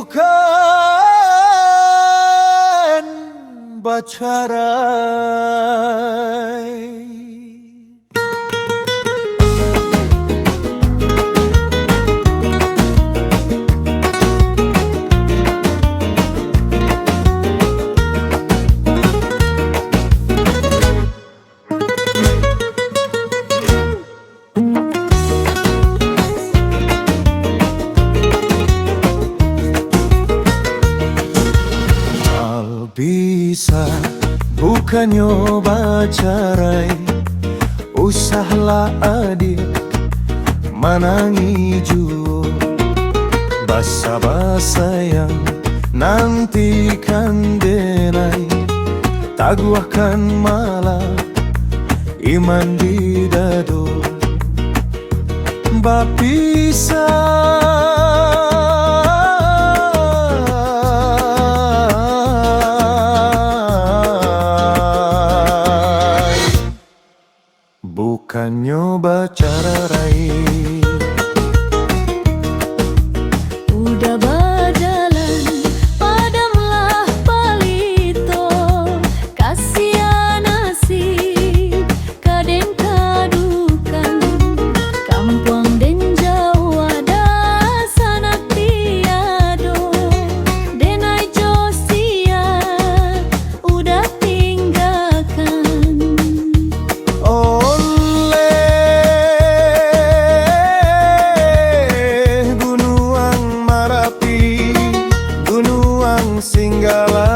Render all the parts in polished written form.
bukan bacarai. Bisa bukan nyoba carai, usahlah adik manangi juo. Basa-basa yang nantikan denai, taguahkan malah iman di dado. Bapisa bukan nyoba cara raih. Udah berjalan, padamlah palito, kasihan nasib, kadang kadukan, kampung dan jauh ada sanak tiado, denai josia udah tinggalkan. Singgalan,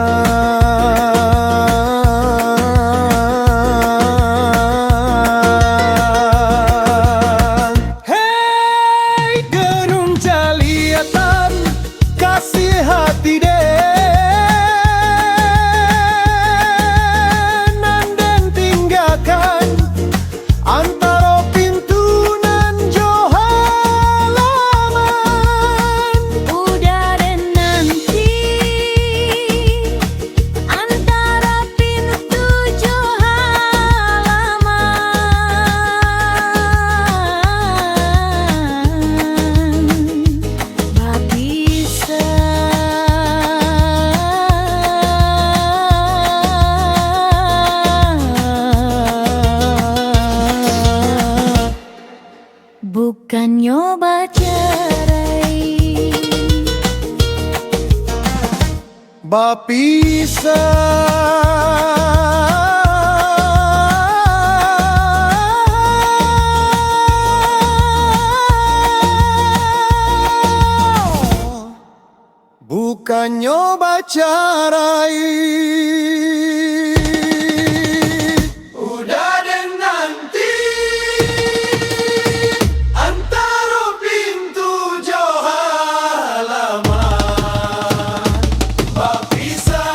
hei gerung jaliatan, kasih hati dan tinggalkan antara pintu nan jo halaman. Udah dan nanti antara pintu jo halaman. Bapisa bukan nyoba carai. Bapisa bukan nyoba carai. Udah dan nanti antara pintu jo halaman. Bapisa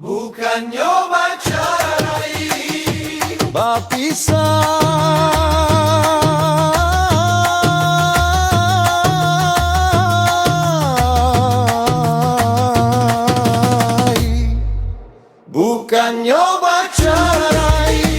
bukan nyoba carai. Bapisa bukan nyoba carai.